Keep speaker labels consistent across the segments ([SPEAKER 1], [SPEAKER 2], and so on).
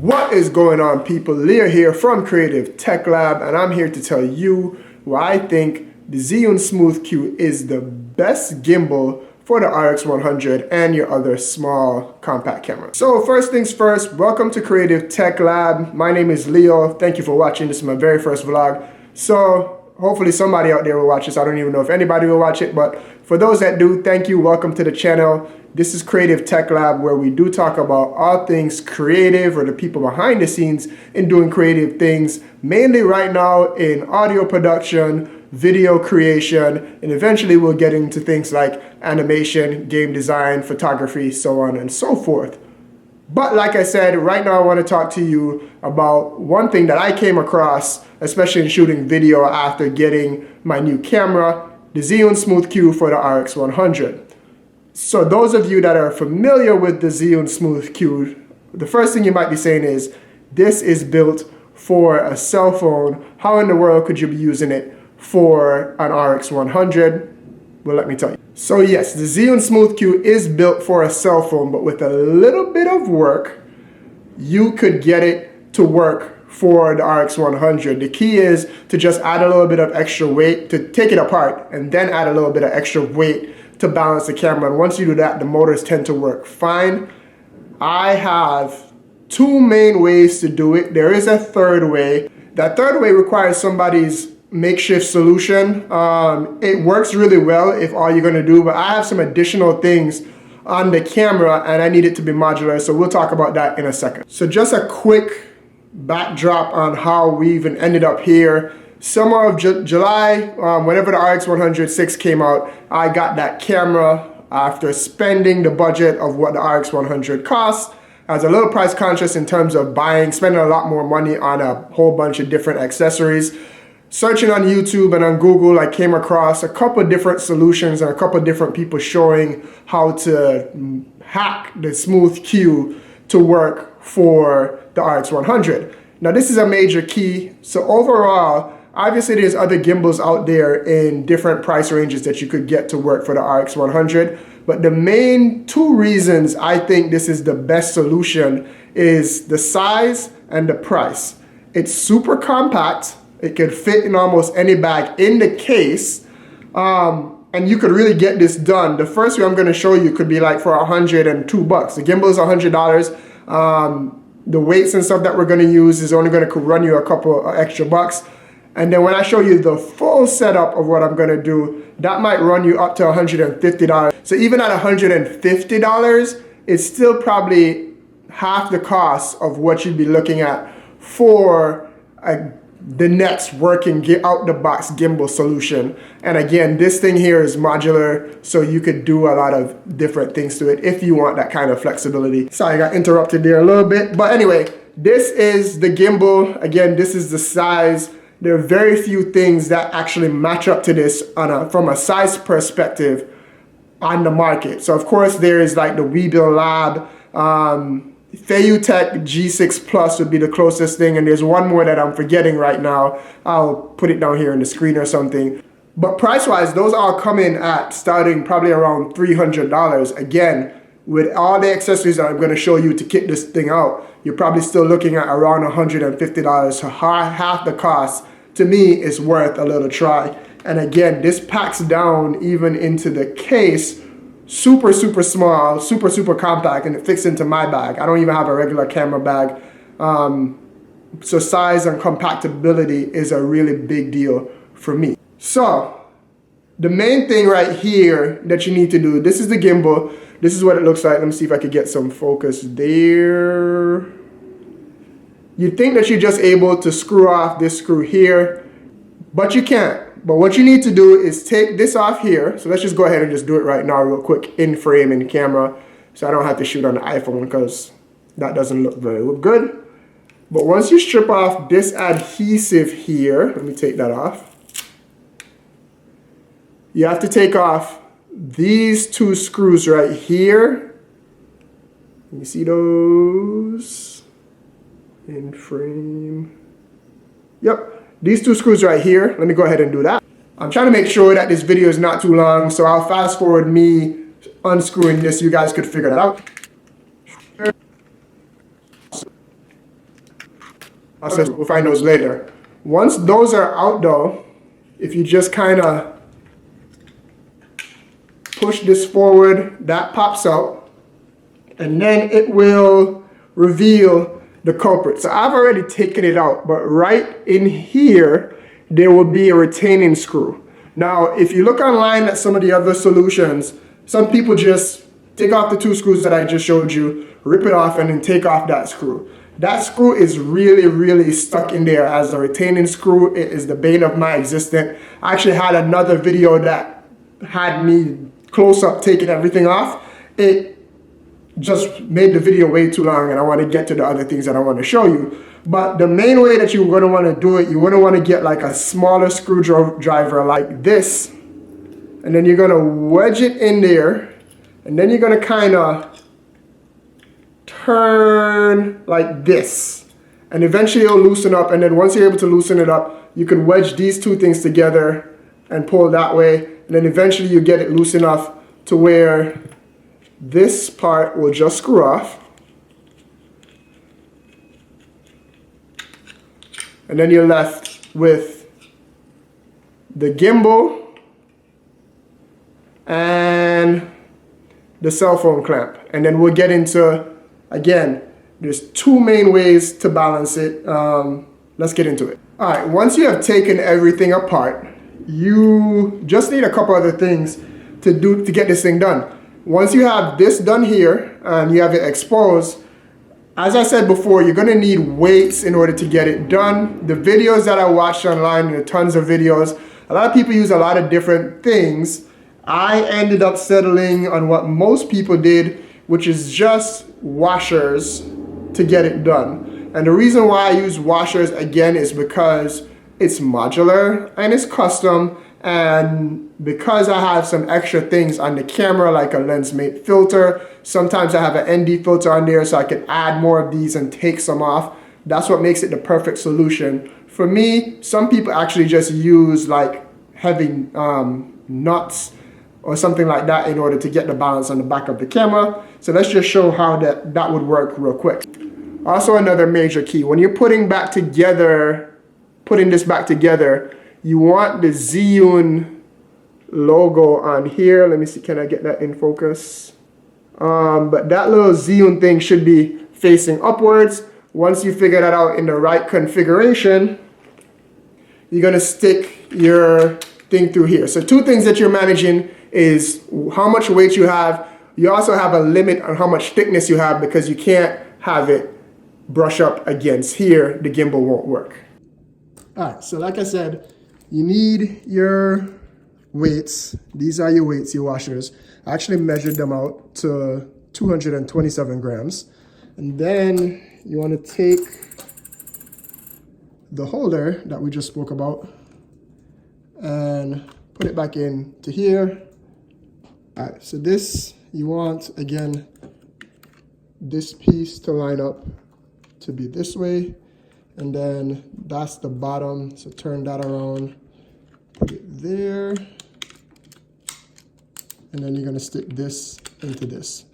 [SPEAKER 1] What is going on, people? Leah here from Creative Tech Lab, and I'm here to tell you why I think the Zhiyun Smooth Q is the best gimbal for the RX100 and your other small compact camera. So first things first, welcome to Creative Tech Lab. My name is Leo. Thank you for watching. This is my very first vlog. So hopefully somebody out there will watch this. I don't even know if anybody will watch it, but for those that do, thank you. Welcome to the channel. This is Creative Tech Lab, where we do talk about all things creative, or the people behind the scenes in doing creative things, mainly right now in audio production, video creation, and eventually we'll get into things like animation, game design, photography, so on and so forth. But like I said, right now I want to talk to you about one thing that I came across, especially in shooting video after getting my new camera, the Zhiyun Smooth Q for the RX100. So those of you that are familiar with the Zhiyun Smooth Q, the first thing you might be saying is, this is built for a cell phone. How in the world could you be using it for an RX100? Well, let me tell you. So yes, the Zhiyun Smooth Q is built for a cell phone, but with a little bit of work, you could get it to work for the RX100. The key is to just add a little bit of extra weight, to take it apart and then add a little bit of extra weight to balance the camera. And once you do that, the motors tend to work fine. I have two main ways to do it. There is a third way. That third way requires somebody's makeshift solution. It works really well if all you're gonna do, but I have some additional things on the camera and I need it to be modular, so we'll talk about that in a second. So just a quick backdrop on how we even ended up here. Summer of July, whenever the RX100 VI came out, I got that camera after spending the budget of what the RX100 costs. I was a little price conscious in terms of spending a lot more money on a whole bunch of different accessories. Searching on YouTube and on Google, I came across a couple different solutions and a couple different people showing how to hack the Smooth Q to work for the RX100. Now this is a major key. So overall, obviously there's other gimbals out there in different price ranges that you could get to work for the RX100. But the main two reasons I think this is the best solution is the size and the price. It's super compact. It could fit in almost any bag in the case. And you could really get this done. The first way I'm gonna show you could be like for $102. The gimbal is $100. The weights and stuff that we're gonna use is only gonna run you a couple extra bucks. And then when I show you the full setup of what I'm gonna do, that might run you up to $150. So even at $150, it's still probably half the cost of what you'd be looking at for the next working out-the-box gimbal solution. And again, this thing here is modular, so you could do a lot of different things to it if you want that kind of flexibility. Sorry, I got interrupted there a little bit. But anyway, this is the gimbal. Again, this is the size. There are very few things that actually match up to this from a size perspective on the market. So of course there is like the Weebill Lab, Feiyutech G6 Plus would be the closest thing, and there's one more that I'm forgetting right now. I'll put it down here in the screen or something. But price-wise, those all come in at starting probably around $300. Again, with all the accessories that I'm going to show you to kit this thing out, you're probably still looking at around $150. So half the cost, to me, is worth a little try. And again, this packs down even into the case. Super, super small, super, super compact, and it fits into my bag. I don't even have a regular camera bag. So size and compactability is a really big deal for me. So the main thing right here that you need to do, this is the gimbal. This is what it looks like. Let me see if I could get some focus there. You'd think that you're just able to screw off this screw here, but you can't. But what you need to do is take this off here. So let's just go ahead and just do it right now real quick in frame in camera, so I don't have to shoot on the iPhone because that doesn't look very good. But once you strip off this adhesive here, let me take that off. You have to take off these two screws right here. You see those in frame? Yep. These two screws right here, let me go ahead and do that. I'm trying to make sure that this video is not too long, so I'll fast forward me unscrewing this so you guys could figure that out. We'll find those later. Once those are out though, if you just kind of push this forward, that pops out, and then it will reveal the culprit. So I've already taken it out, but right in here, there will be a retaining screw. Now, if you look online at some of the other solutions, some people just take off the 2 screws that I just showed you, rip it off, and then take off that screw. That screw is really, really stuck in there as a retaining screw. It is the bane of my existence. I actually had another video that had me close up taking everything off. It just made the video way too long, and I want to get to the other things that I want to show you. But the main way that you're going to want to do it, you're going to want to get like a smaller screwdriver like this, and then you're going to wedge it in there, and then you're going to kind of turn like this, and eventually it'll loosen up. And then once you're able to loosen it up, you can wedge these 2 things together and pull that way, and then eventually you get it loose enough to where this part will just screw off. And then you're left with the gimbal and the cell phone clamp. And then we'll get into, again, there's 2 main ways to balance it. Let's get into it. All right, once you have taken everything apart, you just need a couple other things to do to get this thing done. Once you have this done here and you have it exposed, as I said before, you're gonna need weights in order to get it done. The videos that I watched online, there are tons of videos. A lot of people use a lot of different things. I ended up settling on what most people did, which is just washers to get it done. And the reason why I use washers, again, is because it's modular and it's custom, and because I have some extra things on the camera like a lens mate filter, sometimes I have an ND filter on there so I can add more of these and take some off. That's what makes it the perfect solution. For me, some people actually just use like heavy nuts or something like that in order to get the balance on the back of the camera. So let's just show how that would work real quick. Also, another major key, when you're putting this back together, you want the Zhiyun logo on here. Let me see, can I get that in focus? But that little Zhiyun thing should be facing upwards. Once you figure that out in the right configuration, you're gonna stick your thing through here. So 2 things that you're managing is how much weight you have. You also have a limit on how much thickness you have, because you can't have it brush up against here. The gimbal won't work. All right, so like I said, you need your weights. These are your weights, your washers. I actually measured them out to 227 grams. And then you want to take the holder that we just spoke about and put it back into here. All right, so this, you want, again, this piece to line up to be this way. And then that's the bottom, so turn that around, put it there. And then you're gonna stick this into this.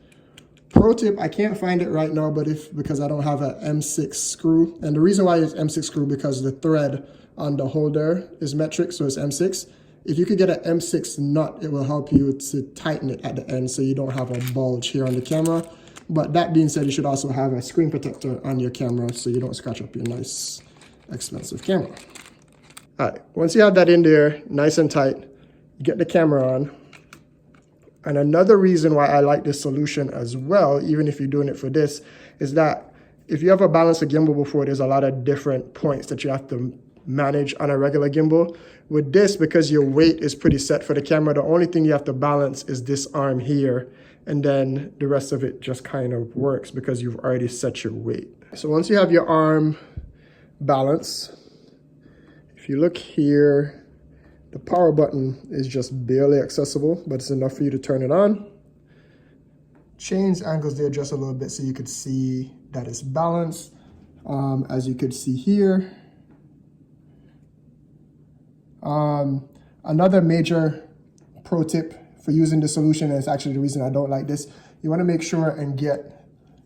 [SPEAKER 1] Pro tip, I can't find it right now, but because I don't have an M6 screw. And the reason why it's M6 screw, because the thread on the holder is metric, so it's M6. If you could get an M6 nut, it will help you to tighten it at the end so you don't have a bulge here on the camera. But that being said, you should also have a screen protector on your camera so you don't scratch up your nice, expensive camera. All right, once you have that in there, nice and tight, get the camera on. And another reason why I like this solution as well, even if you're doing it for this, is that if you ever balanced a gimbal before, there's a lot of different points that you have to manage on a regular gimbal. With this, because your weight is pretty set for the camera, the only thing you have to balance is this arm here. And then the rest of it just kind of works because you've already set your weight. So once you have your arm balanced, if you look here, the power button is just barely accessible, but it's enough for you to turn it on. Change angles there just a little bit so you could see that it's balanced. As you could see here. Another major pro tip for using the solution, and it's actually the reason I don't like this, you want to make sure and get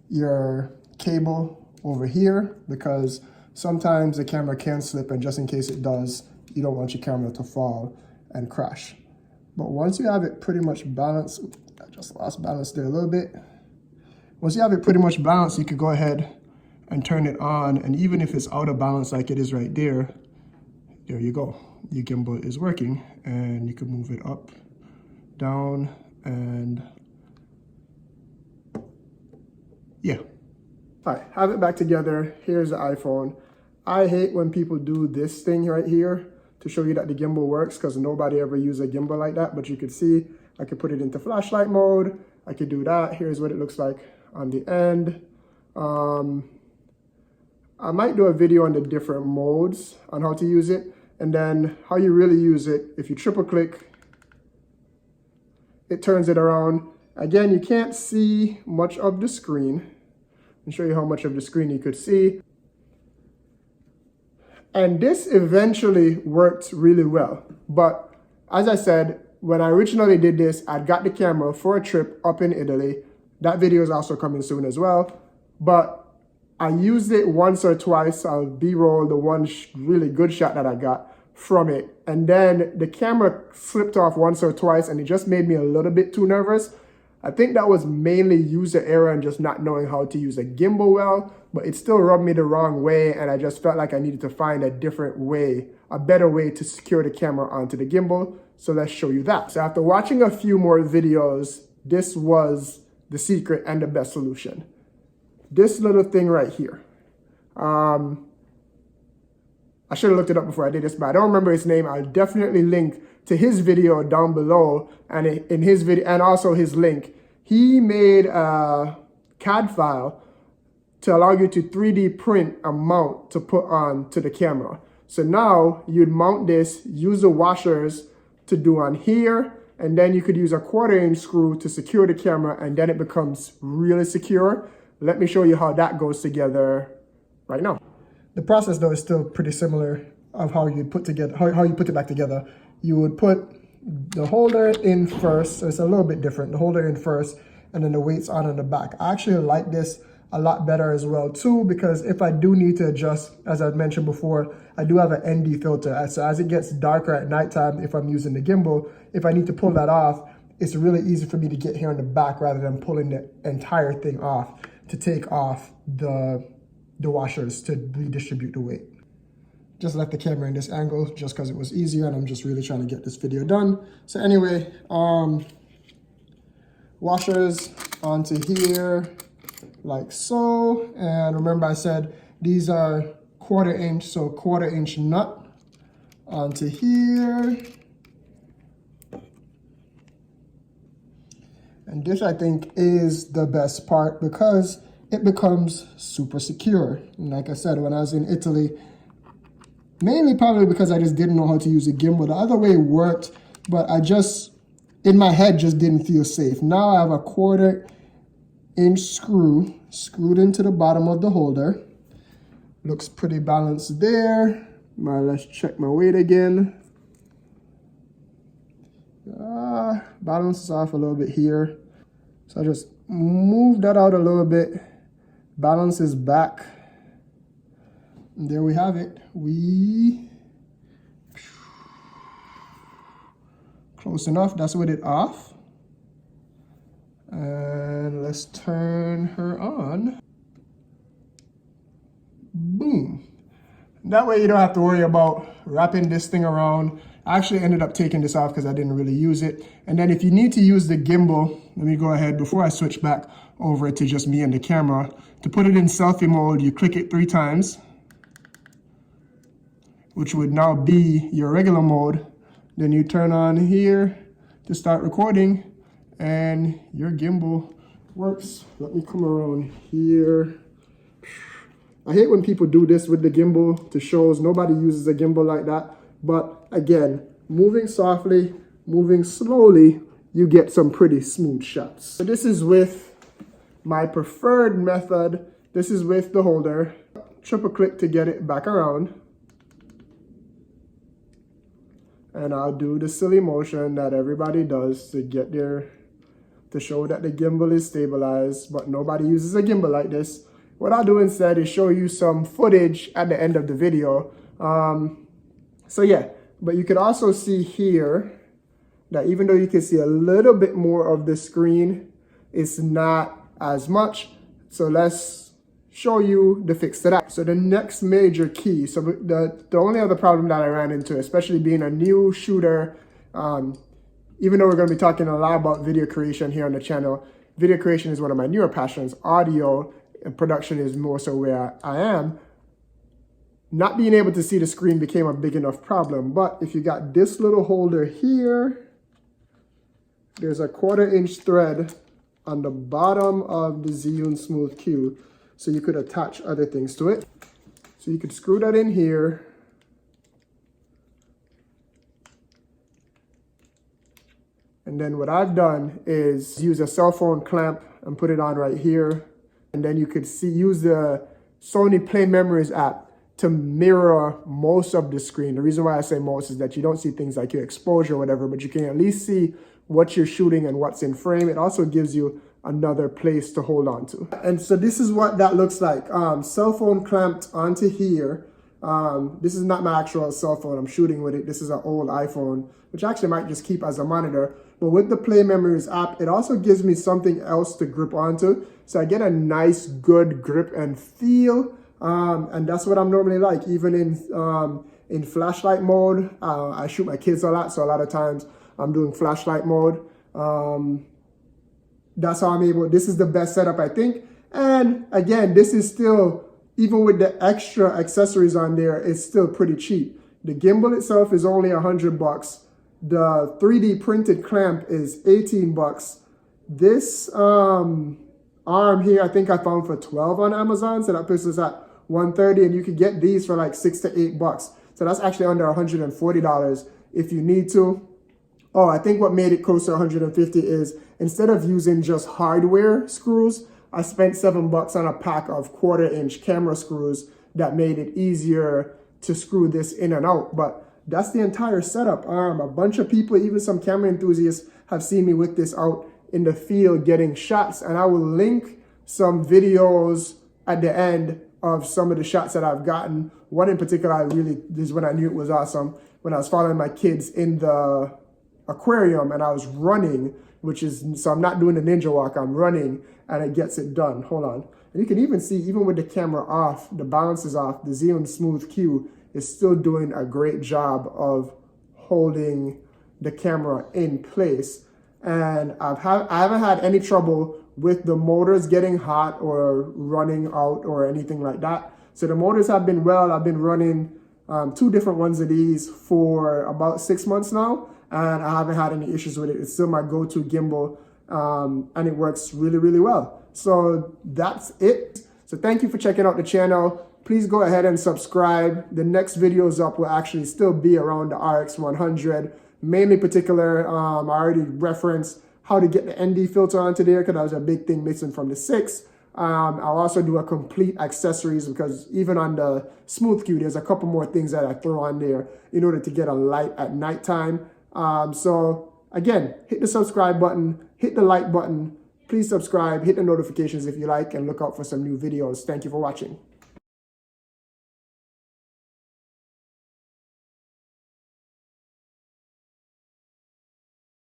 [SPEAKER 1] your cable over here, because sometimes the camera can slip, and just in case it does, you don't want your camera to fall and crash. But once you have it pretty much balanced, I just lost balance there a little bit. Once you have it pretty much balanced, you could go ahead and turn it on, and even if it's out of balance like it is right there, there you go. Your gimbal is working, and you can move it up, down, and yeah. All right, have it back together. Here's the iPhone. I hate when people do this thing right here to show you that the gimbal works, because nobody ever used a gimbal like that. But you could see, I could put it into flashlight mode. I could do that. Here's what it looks like on the end. I might do a video on the different modes on how to use it, and then how you really use it. If you triple click, it turns it around. Again, you can't see much of the screen. I'll show you how much of the screen you could see. And this eventually worked really well. But as I said, when I originally did this, I got the camera for a trip up in Italy. That video is also coming soon as well. But I used it once or twice. I'll B-roll the one really good shot that I got from it. And then the camera slipped off once or twice, and it just made me a little bit too nervous. I think that was mainly user error and just not knowing how to use a gimbal well, but it still rubbed me the wrong way, and I just felt like I needed to find a different way, a better way to secure the camera onto the gimbal. So let's show you that. So after watching a few more videos, this was the secret and the best solution. This little thing right here. I should have looked it up before I did this, but I don't remember his name. I'll definitely link to his video down below, and in his video, and also his link. He made a CAD file to allow you to 3D print a mount to put on to the camera. So now you'd mount this, use the washers to do on here, and then you could use a 1/4" screw to secure the camera, and then it becomes really secure. Let me show you how that goes together right now. The process though is still pretty similar of how you put together, how you put it back together. You would put the holder in first, so it's a little bit different. The holder in first, and then the weights on the back. I actually like this a lot better as well too, because if I do need to adjust, as I mentioned before, I do have an ND filter. So as it gets darker at nighttime, if I'm using the gimbal, if I need to pull that off, it's really easy for me to get here in the back rather than pulling the entire thing off to take off the washers to redistribute the weight. Just left the camera in this angle just because it was easier, and I'm just really trying to get this video done. So anyway, washers onto here like so. And remember I said these are 1/4", so 1/4" nut onto here. And this I think is the best part because it becomes super secure. And like I said, when I was in Italy, mainly probably because I just didn't know how to use a gimbal. The other way worked, but I just, in my head, just didn't feel safe. Now I have a 1/4" screw screwed into the bottom of the holder. Looks pretty balanced there. Now let's check my weight again. Balance is off a little bit here. So I just move that out a little bit. Balance is back. And there we have it. Close enough. That's with it off. And let's turn her on. Boom. That way you don't have to worry about wrapping this thing around. I actually ended up taking this off because I didn't really use it. And then if you need to use the gimbal, let me go ahead before I switch back over to just me and the camera. To put it in selfie mode, you click it 3 times, which would now be your regular mode. Then you turn on here to start recording, and your gimbal works. Let me come around here. I hate when people do this with the gimbal to shows. Nobody uses a gimbal like that. But again, moving softly, moving slowly, you get some pretty smooth shots. So this is with my preferred method. This is with the holder. Triple click to get it back around. And I'll do the silly motion that everybody does to get there, to show that the gimbal is stabilized, but nobody uses a gimbal like this. what I'll do instead is show you some footage at the end of the video. So yeah, but you could also see here that even though you can see a little bit more of the screen, it's not as much. So let's show you the fix to that. So the next major key, so the only other problem that I ran into, especially being a new shooter, even though we're going to be talking a lot about video creation here on the channel, video creation is one of my newer passions. Audio and production is more so where I am. Not being able to see the screen became a big enough problem. But if you got this little holder here, there's a 1/4 inch thread on the bottom of the Zhiyun Smooth Q. So you could attach other things to it. So you could screw that in here. And then what I've done is use a cell phone clamp and put it on right here. And then you could use the Sony Play Memories app to mirror most of the screen. The reason why I say most is that you don't see things like your exposure or whatever, but you can at least see what you're shooting and what's in frame. It also gives you another place to hold on to. And so this is what that looks like. Cell phone clamped onto here. This is not my actual cell phone. I'm shooting with it. This is an old iPhone, which actually might just keep as a monitor. But with the Play Memories app, it also gives me something else to grip onto. So I get a nice, good grip and feel. And that's what I'm normally like. Even in flashlight mode, I shoot my kids a lot. So a lot of times I'm doing flashlight mode. That's how I'm able, this is the best setup, I think. And again, this is still, even with the extra accessories on there, it's still pretty cheap. The gimbal itself is only $100. The 3D printed clamp is $18. This arm here, I think I found for $12 on Amazon. So that puts us at $130, and you could get these for like $6 to $8. So that's actually under $140 if you need to. Oh, I think what made it close to $150 is instead of using just hardware screws, I spent $7 on a pack of 1/4 inch camera screws that made it easier to screw this in and out. But that's the entire setup. A bunch of people, even some camera enthusiasts, have seen me with this out in the field getting shots, and I will link some videos at the end of some of the shots that I've gotten. One in particular, this is when I knew it was awesome, when I was following my kids in the aquarium and I was running, so I'm not doing the ninja walk, I'm running, and it gets it done. Hold on. And you can even see, even with the camera off, the balance is off, the Zhiyun Smooth Q is still doing a great job of holding the camera in place. And I haven't had any trouble with the motors getting hot or running out or anything like that. So the motors have been well. I've been running 2 different ones of these for about 6 months now, and I haven't had any issues with it. It's still my go-to gimbal, and it works really, really well. So that's it. So thank you for checking out the channel. Please go ahead and subscribe. The next videos up will actually still be around the RX100. Mainly particular, I already referenced how to get the ND filter onto there because that was a big thing missing from the 6. I'll also do a complete accessories because even on the Smooth Q, there's a couple more things that I throw on there in order to get a light at nighttime. So again, hit the subscribe button, hit the like button. Please subscribe, hit the notifications if you like, and look out for some new videos. Thank you for watching.